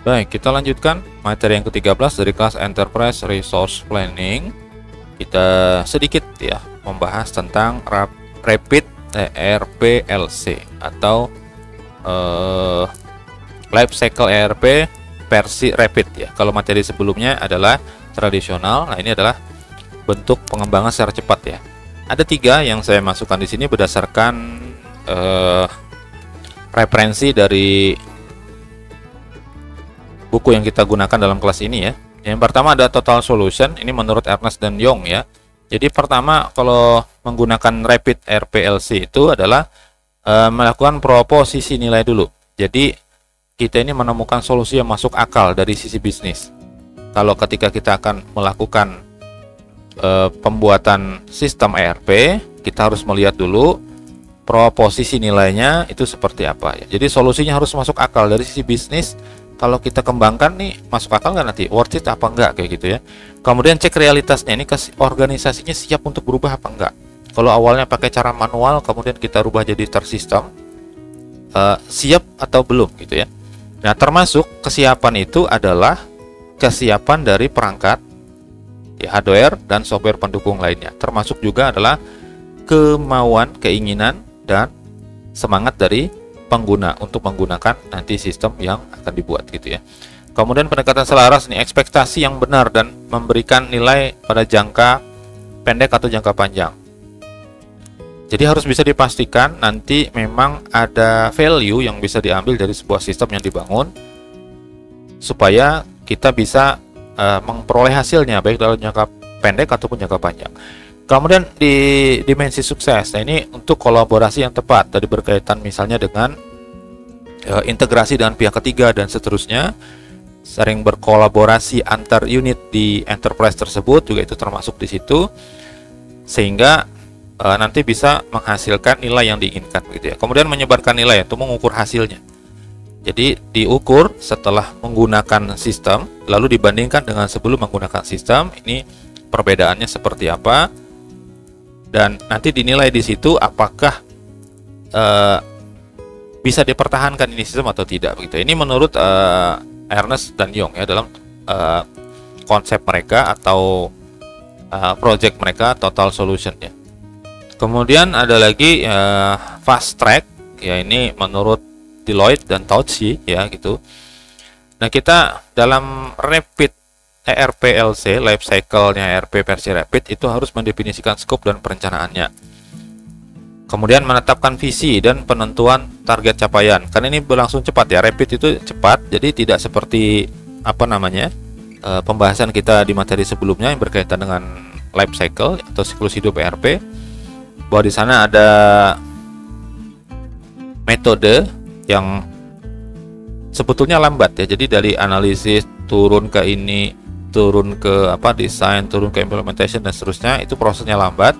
Baik, kita lanjutkan materi yang ke-13 dari kelas Enterprise Resource Planning. Kita sedikit ya membahas tentang Rapid ERP-LC atau Life Cycle ERP versi Rapid ya. Kalau materi sebelumnya adalah tradisional, nah ini adalah bentuk pengembangan secara cepat ya. Ada 3 yang saya masukkan di sini berdasarkan referensi dari buku yang kita gunakan dalam kelas ini ya. Yang pertama ada Total Solution, ini menurut Ernest dan Young ya. Jadi pertama kalau menggunakan Rapid ERP-LC itu adalah melakukan proposisi nilai dulu. Jadi kita ini menemukan solusi yang masuk akal dari sisi bisnis. Kalau ketika kita akan melakukan pembuatan sistem ERP, kita harus melihat dulu proposisi nilainya itu seperti apa ya. Jadi solusinya harus masuk akal dari sisi bisnis. Kalau kita kembangkan nih masuk akal nggak nanti, worth it apa enggak kayak gitu ya. Kemudian cek realitasnya, ini organisasinya siap untuk berubah apa enggak. Kalau awalnya pakai cara manual kemudian kita rubah jadi tersistem, siap atau belum gitu ya. Nah termasuk kesiapan itu adalah kesiapan dari perangkat ya, hardware dan software pendukung lainnya. Termasuk juga adalah kemauan, keinginan dan semangat dari pengguna untuk menggunakan nanti sistem yang akan dibuat gitu ya. Kemudian pendekatan selaras nih, ekspektasi yang benar dan memberikan nilai pada jangka pendek atau jangka panjang. Jadi harus bisa dipastikan nanti memang ada value yang bisa diambil dari sebuah sistem yang dibangun supaya kita bisa memperoleh hasilnya baik dalam jangka pendek ataupun jangka panjang. Kemudian di dimensi sukses, nah ini untuk kolaborasi yang tepat, tadi berkaitan misalnya dengan integrasi dengan pihak ketiga dan seterusnya, sering berkolaborasi antar unit di enterprise tersebut juga itu termasuk di situ, sehingga nanti bisa menghasilkan nilai yang diinginkan gitu ya. Kemudian menyebarkan nilai untuk mengukur hasilnya. Jadi diukur setelah menggunakan sistem, lalu dibandingkan dengan sebelum menggunakan sistem, ini perbedaannya seperti apa, dan nanti dinilai di situ apakah bisa dipertahankan ini sistem atau tidak begitu. Ini menurut Ernest dan Young ya dalam konsep mereka atau project mereka Total Solution ya. Kemudian ada lagi Fast Track ya, ini menurut Deloitte dan Touchy ya gitu. Nah kita dalam Rapid ERP-LC, life cycle-nya ERP versi Rapid itu harus mendefinisikan skop dan perencanaannya. Kemudian menetapkan visi dan penentuan target capaian. Karena ini berlangsung cepat ya, Rapid itu cepat, jadi tidak seperti apa namanya pembahasan kita di materi sebelumnya yang berkaitan dengan life cycle atau siklus hidup ERP. Bahwa di sana ada metode yang sebetulnya lambat ya. Jadi dari analisis turun ke ini, turun ke desain, turun ke implementation dan seterusnya, itu prosesnya lambat.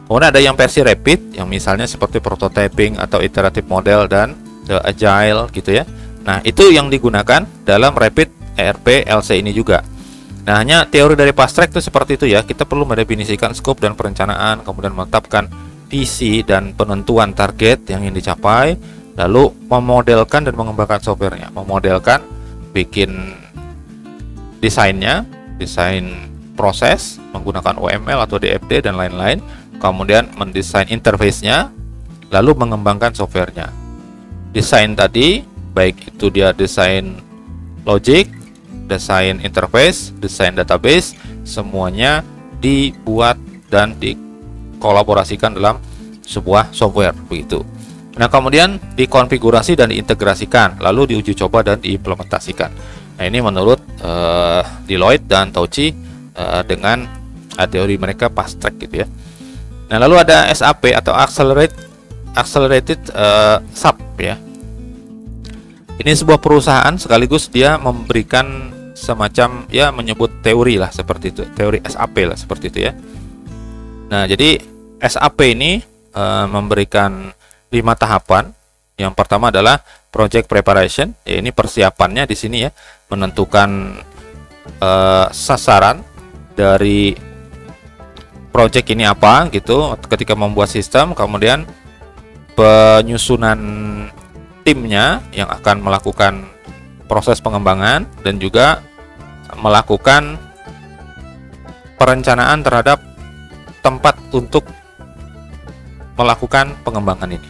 Kemudian ada yang versi rapid yang misalnya seperti prototyping atau iterative model dan agile gitu ya. Nah, itu yang digunakan dalam Rapid ERP-LC ini juga. Nah, hanya teori dari fast track itu seperti itu ya. Kita perlu mendefinisikan skop dan perencanaan, kemudian menetapkan visi dan penentuan target yang ingin dicapai, lalu memodelkan dan mengembangkan softwarenya. Memodelkan, bikin desainnya, desain proses menggunakan OML atau DFD dan lain-lain, kemudian mendesain interface-nya, lalu mengembangkan softwarenya. Desain tadi, baik itu dia desain logic, desain interface, desain database, semuanya dibuat dan dikolaborasikan dalam sebuah software begitu. Nah, kemudian dikonfigurasi dan diintegrasikan, lalu diuji coba dan diimplementasikan. Nah, ini menurut Deloitte dan Touchy dengan teori mereka fast track gitu ya. Nah, lalu ada SAP atau Accelerated SAP ya. Ini sebuah perusahaan sekaligus dia memberikan semacam ya menyebut teori lah seperti itu, teori SAP lah seperti itu ya. Nah, jadi SAP ini memberikan 5 tahapan. Yang pertama adalah project preparation, ya, ini persiapannya di sini ya, menentukan sasaran dari project ini apa gitu ketika membuat sistem, kemudian penyusunan timnya yang akan melakukan proses pengembangan dan juga melakukan perencanaan terhadap tempat untuk melakukan pengembangan ini.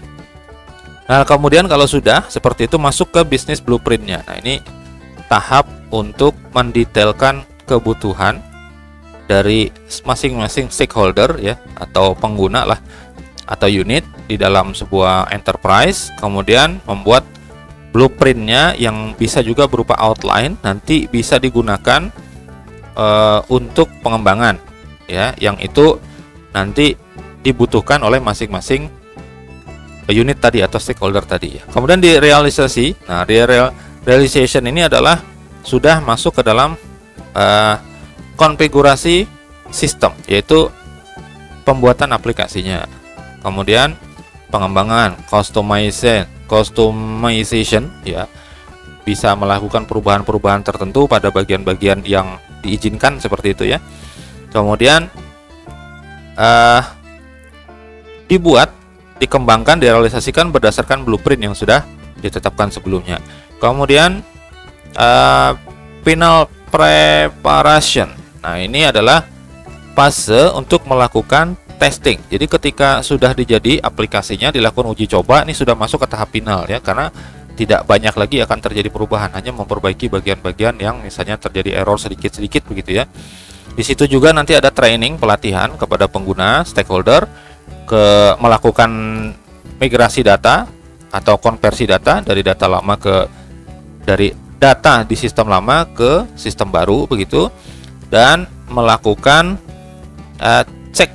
Nah, kemudian kalau sudah seperti itu, masuk ke bisnis blueprintnya. Nah, ini tahap untuk mendetailkan kebutuhan dari masing-masing stakeholder ya, atau pengguna lah, atau unit di dalam sebuah enterprise. Kemudian membuat blueprintnya yang bisa juga berupa outline, nanti bisa digunakan untuk pengembangan ya, yang itu nanti dibutuhkan oleh masing-masing unit tadi atau stakeholder tadi ya. Kemudian di realisasi, nah di realization ini adalah sudah masuk ke dalam konfigurasi sistem, yaitu pembuatan aplikasinya. Kemudian pengembangan, customization ya, bisa melakukan perubahan-perubahan tertentu pada bagian-bagian yang diizinkan seperti itu ya. Kemudian dibuat, dikembangkan, direalisasikan berdasarkan blueprint yang sudah ditetapkan sebelumnya. Kemudian final preparation. Nah, ini adalah fase untuk melakukan testing. Jadi ketika sudah dijadi aplikasinya, dilakukan uji coba, ini sudah masuk ke tahap final ya, karena tidak banyak lagi akan terjadi perubahan, hanya memperbaiki bagian-bagian yang misalnya terjadi error sedikit-sedikit begitu ya. Di situ juga nanti ada training, pelatihan kepada pengguna, stakeholder, melakukan migrasi data atau konversi data dari data lama dari data di sistem lama ke sistem baru begitu, dan melakukan cek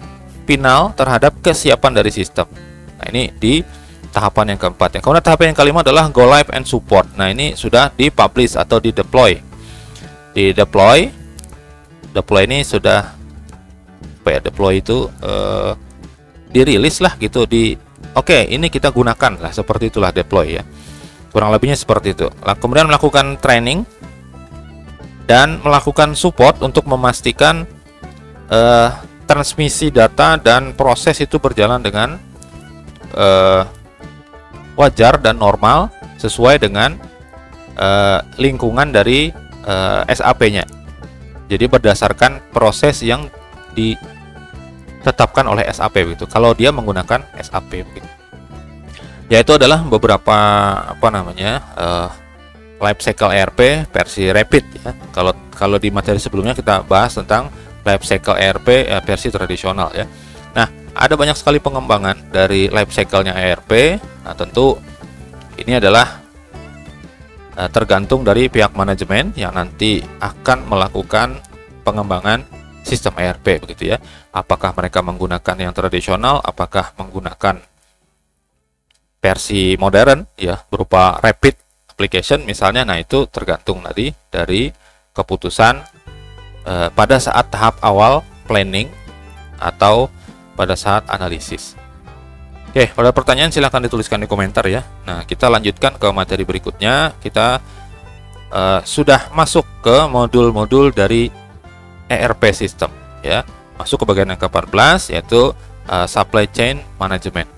final terhadap kesiapan dari sistem. Nah, ini di tahapan yang keempat. Kemudian tahapan yang kelima adalah go live and support. Nah, ini sudah dipublish atau di deploy. Di deploy ini sudah deploy itu dirilis lah gitu, oke, ini kita gunakan lah, seperti itulah deploy ya. Kurang lebihnya seperti itu. Kemudian melakukan training dan melakukan support untuk memastikan transmisi data dan proses itu berjalan dengan wajar dan normal sesuai dengan lingkungan dari SAP-nya. Jadi berdasarkan proses yang ditetapkan oleh SAP begitu. Kalau dia menggunakan SAP begitu. Yaitu adalah beberapa life cycle ERP versi rapid ya. Kalau di materi sebelumnya kita bahas tentang life cycle ERP versi tradisional ya. Nah, ada banyak sekali pengembangan dari life cycle-nya ERP. Nah, tentu ini adalah tergantung dari pihak manajemen yang nanti akan melakukan pengembangan sistem ERP begitu ya. Apakah mereka menggunakan yang tradisional, apakah menggunakan versi modern ya berupa rapid application misalnya. Nah, itu tergantung tadi dari keputusan pada saat tahap awal planning atau pada saat analisis. Oke, pada pertanyaan silahkan dituliskan di komentar ya. Nah, kita lanjutkan ke materi berikutnya. Kita sudah masuk ke modul-modul dari ERP system ya. Masuk ke bagian yang ke-14 yaitu supply chain management.